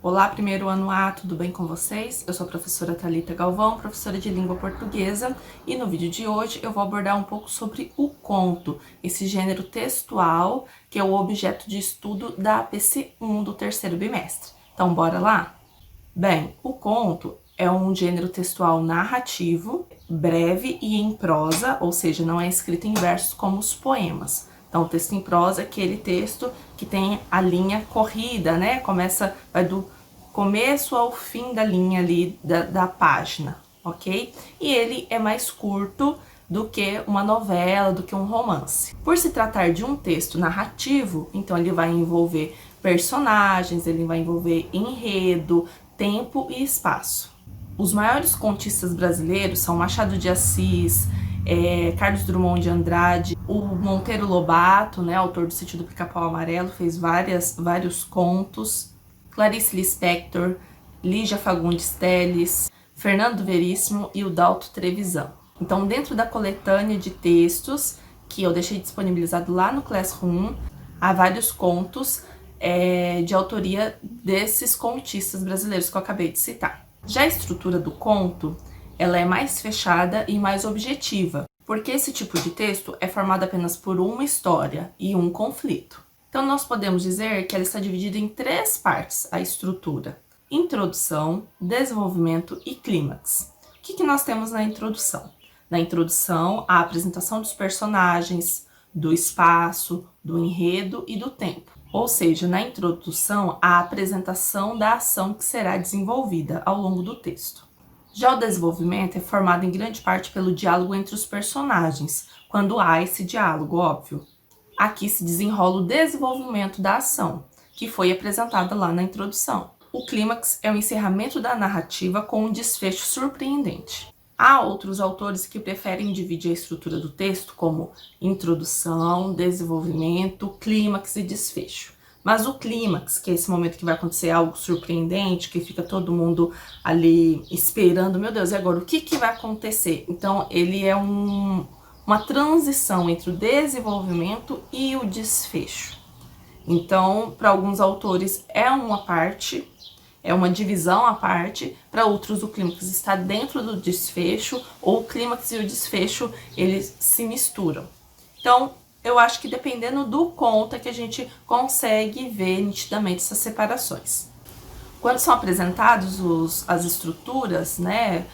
Olá, primeiro ano A, tudo bem com vocês? Eu sou a professora Thalita Galvão, professora de língua portuguesa, e no vídeo de hoje eu vou abordar um pouco sobre o conto, esse gênero textual que é o objeto de estudo da APC1 do terceiro bimestre. Então, bora lá? Bem, o conto é um gênero textual narrativo, breve e em prosa, ou seja, não é escrito em versos como os poemas. Então, o texto em prosa é aquele texto que tem a linha corrida, né? Vai do começo ao fim da linha ali da página, ok? E ele é mais curto do que uma novela, do que um romance. Por se tratar de um texto narrativo, então ele vai envolver personagens, ele vai envolver enredo, tempo e espaço. Os maiores contistas brasileiros são Machado de Assis, Carlos Drummond de Andrade, o Monteiro Lobato, né, autor do Sítio do Pica-Pau Amarelo, fez vários contos, Clarice Lispector, Lígia Fagundes Telles, Fernando Veríssimo e o Dalto Trevisan. Então, dentro da coletânea de textos, que eu deixei disponibilizado lá no Classroom, há vários contos de autoria desses contistas brasileiros que eu acabei de citar. Já a estrutura do conto, ela é mais fechada e mais objetiva, porque esse tipo de texto é formado apenas por uma história e um conflito. Então, nós podemos dizer que ela está dividida em 3 partes, a estrutura: introdução, desenvolvimento e clímax. O que nós temos na introdução? Na introdução, a apresentação dos personagens, do espaço, do enredo e do tempo. Ou seja, na introdução, a apresentação da ação que será desenvolvida ao longo do texto. Já o desenvolvimento é formado em grande parte pelo diálogo entre os personagens, quando há esse diálogo, óbvio. Aqui se desenrola o desenvolvimento da ação, que foi apresentada lá na introdução. O clímax é o encerramento da narrativa com um desfecho surpreendente. Há outros autores que preferem dividir a estrutura do texto como introdução, desenvolvimento, clímax e desfecho. Mas o clímax, que é esse momento que vai acontecer algo surpreendente, que fica todo mundo ali esperando, meu Deus, e agora o que vai acontecer? Então, ele é uma transição entre o desenvolvimento e o desfecho. Então, para alguns autores é uma parte, é uma divisão à parte, para outros o clímax está dentro do desfecho, ou o clímax e o desfecho, eles se misturam. Então, eu acho que dependendo do conto é que a gente consegue ver nitidamente essas separações. Quando são apresentados as estruturas, né,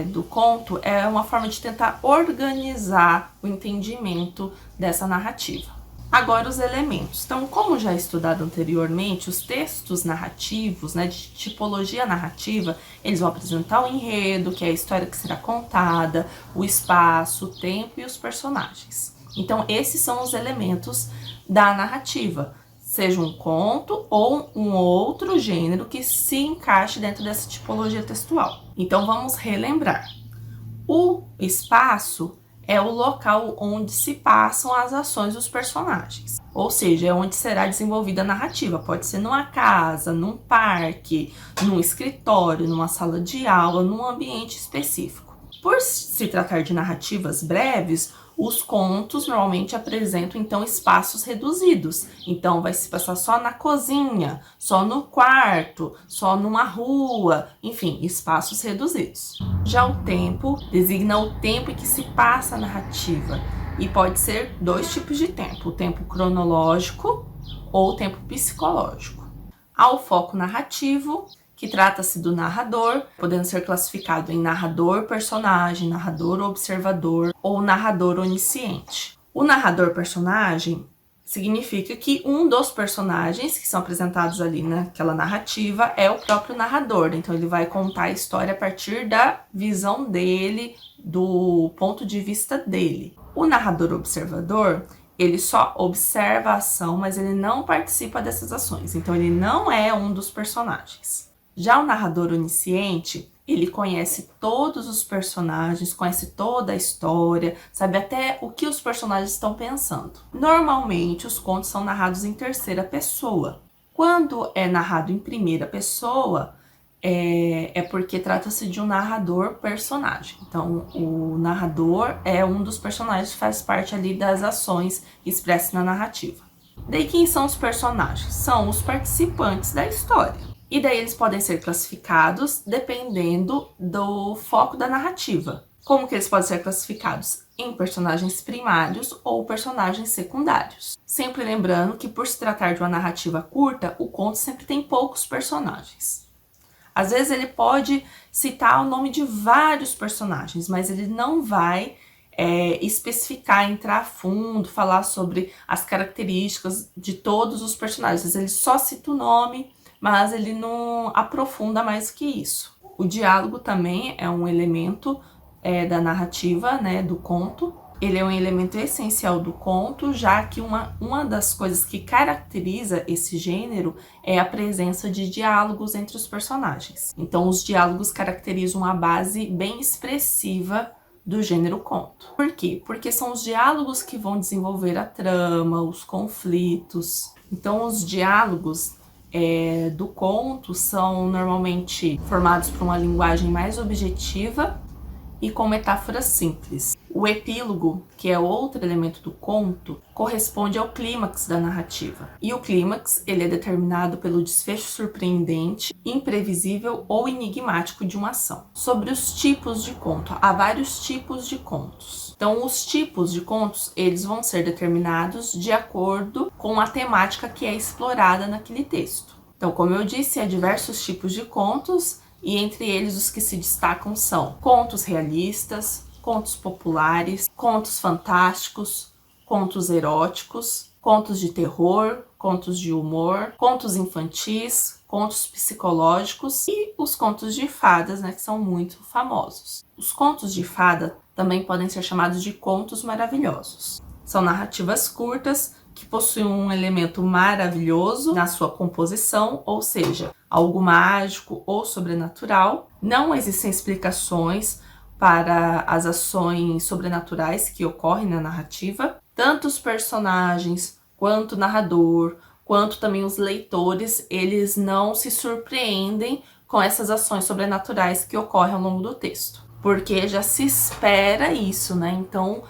do conto, é uma forma de tentar organizar o entendimento dessa narrativa. Agora, os elementos. Então, como já estudado anteriormente, os textos narrativos, né, de tipologia narrativa, eles vão apresentar o enredo, que é a história que será contada, o espaço, o tempo e os personagens. Então, esses são os elementos da narrativa, seja um conto ou um outro gênero que se encaixe dentro dessa tipologia textual. Então, vamos relembrar. O espaço é o local onde se passam as ações dos personagens, ou seja, é onde será desenvolvida a narrativa. Pode ser numa casa, num parque, num escritório, numa sala de aula, num ambiente específico. Por se tratar de narrativas breves, os contos normalmente apresentam, então, espaços reduzidos. Então, vai se passar só na cozinha, só no quarto, só numa rua, enfim, espaços reduzidos. Já o tempo designa o tempo em que se passa a narrativa. E pode ser 2 tipos de tempo: o tempo cronológico ou o tempo psicológico. Há o foco narrativo, que trata-se do narrador, podendo ser classificado em narrador-personagem, narrador-observador ou narrador-onisciente. O narrador-personagem significa que um dos personagens que são apresentados ali naquela narrativa é o próprio narrador. Então, ele vai contar a história a partir da visão dele, do ponto de vista dele. O narrador-observador, ele só observa a ação, mas ele não participa dessas ações. Então, ele não é um dos personagens. Já o narrador onisciente, ele conhece todos os personagens, conhece toda a história, sabe até o que os personagens estão pensando. Normalmente, os contos são narrados em terceira pessoa. Quando é narrado em primeira pessoa, é porque trata-se de um narrador personagem. Então, o narrador é um dos personagens que faz parte ali das ações expressas na narrativa. Daí, quem são os personagens? São os participantes da história. E daí eles podem ser classificados dependendo do foco da narrativa. Como que eles podem ser classificados? Em personagens primários ou personagens secundários. Sempre lembrando que, por se tratar de uma narrativa curta, o conto sempre tem poucos personagens. Às vezes ele pode citar o nome de vários personagens, mas ele não vai especificar, entrar a fundo, falar sobre as características de todos os personagens. Às vezes ele só cita o nome, mas ele não aprofunda mais que isso. O diálogo também é um elemento da narrativa, né, do conto. Ele é um elemento essencial do conto, já que uma das coisas que caracteriza esse gênero é a presença de diálogos entre os personagens. Então, os diálogos caracterizam uma base bem expressiva do gênero conto. Por quê? Porque são os diálogos que vão desenvolver a trama, os conflitos. Então, os diálogos do conto são normalmente formados por uma linguagem mais objetiva e com metáforas simples. O epílogo, que é outro elemento do conto, corresponde ao clímax da narrativa. E o clímax, ele é determinado pelo desfecho surpreendente, imprevisível ou enigmático de uma ação. Sobre os tipos de conto, há vários tipos de contos. Então, os tipos de contos, eles vão ser determinados de acordo com a temática que é explorada naquele texto. Então, como eu disse, há diversos tipos de contos, e entre eles os que se destacam são contos realistas, contos populares, contos fantásticos, contos eróticos, contos de terror, contos de humor, contos infantis, contos psicológicos e os contos de fadas, né, que são muito famosos. Os contos de fada também podem ser chamados de contos maravilhosos. São narrativas curtas que possuem um elemento maravilhoso na sua composição, ou seja, algo mágico ou sobrenatural. Não existem explicações para as ações sobrenaturais que ocorrem na narrativa. Tanto os personagens, quanto o narrador, quanto também os leitores, eles não se surpreendem com essas ações sobrenaturais que ocorrem ao longo do texto, porque já se espera isso, né? Então,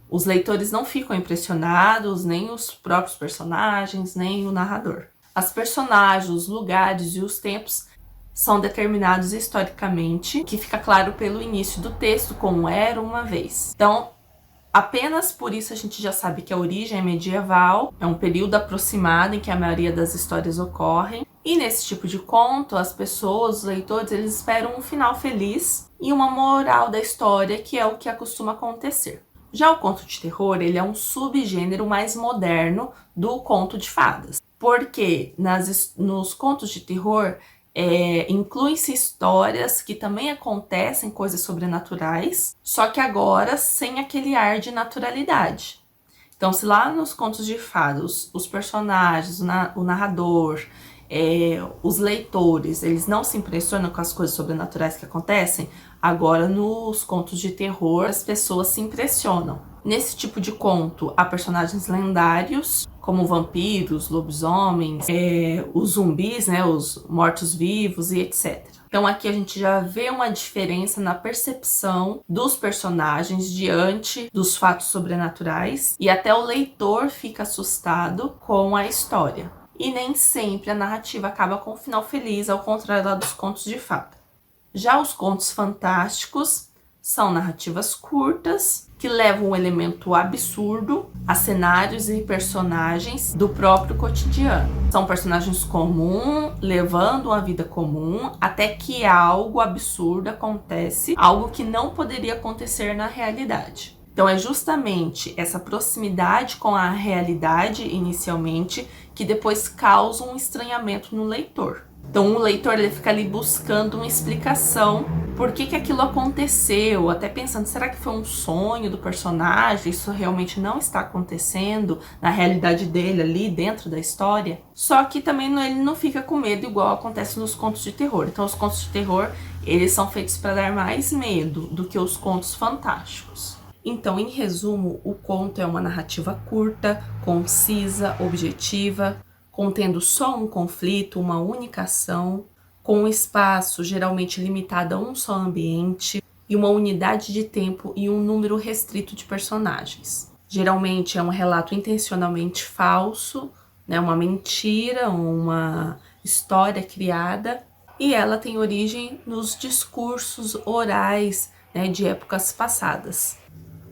os leitores não ficam impressionados, nem os próprios personagens, nem o narrador. As personagens, os lugares e os tempos são determinados historicamente, que fica claro pelo início do texto, como era uma vez. Então, apenas por isso a gente já sabe que a origem é medieval, é um período aproximado em que a maioria das histórias ocorrem. E nesse tipo de conto, as pessoas, os leitores, eles esperam um final feliz e uma moral da história, que é o que costuma acontecer. Já o conto de terror, ele é um subgênero mais moderno do conto de fadas, porque nos contos de terror incluem-se histórias que também acontecem, coisas sobrenaturais, só que agora sem aquele ar de naturalidade. Então, se lá nos contos de fadas, os personagens, o narrador, os leitores, eles não se impressionam com as coisas sobrenaturais que acontecem, agora nos contos de terror as pessoas se impressionam. Nesse tipo de conto, há personagens lendários, como vampiros, lobisomens, os zumbis, né, os mortos-vivos e etc. Então aqui a gente já vê uma diferença na percepção dos personagens diante dos fatos sobrenaturais, e até o leitor fica assustado com a história. E nem sempre a narrativa acaba com um final feliz, ao contrário lá dos contos de fada. Já os contos fantásticos são narrativas curtas, que levam um elemento absurdo a cenários e personagens do próprio cotidiano. São personagens comuns, levando uma vida comum, até que algo absurdo acontece, algo que não poderia acontecer na realidade. Então é justamente essa proximidade com a realidade inicialmente que depois causa um estranhamento no leitor. Então o leitor ele fica ali buscando uma explicação por que aquilo aconteceu, até pensando, será que foi um sonho do personagem? Isso realmente não está acontecendo na realidade dele ali dentro da história? Só que também ele não fica com medo igual acontece nos contos de terror. Então os contos de terror, eles são feitos para dar mais medo do que os contos fantásticos. Então, em resumo, o conto é uma narrativa curta, concisa, objetiva, contendo só um conflito, uma única ação, com um espaço geralmente limitado a um só ambiente e uma unidade de tempo e um número restrito de personagens. Geralmente é um relato intencionalmente falso, né, uma mentira, uma história criada, e ela tem origem nos discursos orais, né, de épocas passadas.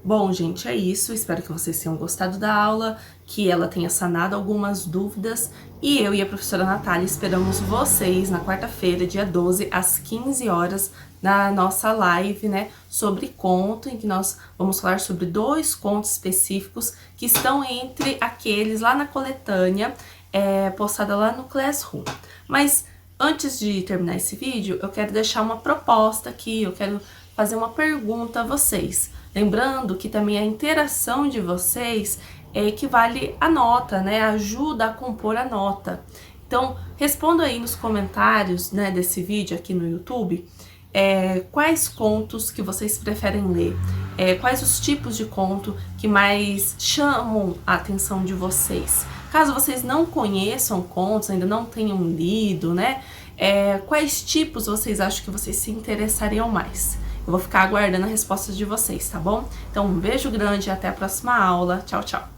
Bom, gente, é isso. Espero que vocês tenham gostado da aula, que ela tenha sanado algumas dúvidas. E eu e a professora Natália esperamos vocês na quarta-feira, dia 12, às 15 horas, na nossa live, né, sobre conto, em que nós vamos falar sobre 2 contos específicos que estão entre aqueles lá na coletânea, postada lá no Classroom. Mas antes de terminar esse vídeo, eu quero deixar uma proposta aqui, eu quero fazer uma pergunta a vocês. Lembrando que também a interação de vocês equivale à nota, né? Ajuda a compor a nota. Então, responda aí nos comentários, né, desse vídeo aqui no YouTube, quais contos que vocês preferem ler, quais os tipos de conto que mais chamam a atenção de vocês. Caso vocês não conheçam contos, ainda não tenham lido, né, quais tipos vocês acham que vocês se interessariam mais? Eu vou ficar aguardando a resposta de vocês, tá bom? Então, um beijo grande e até a próxima aula. Tchau, tchau!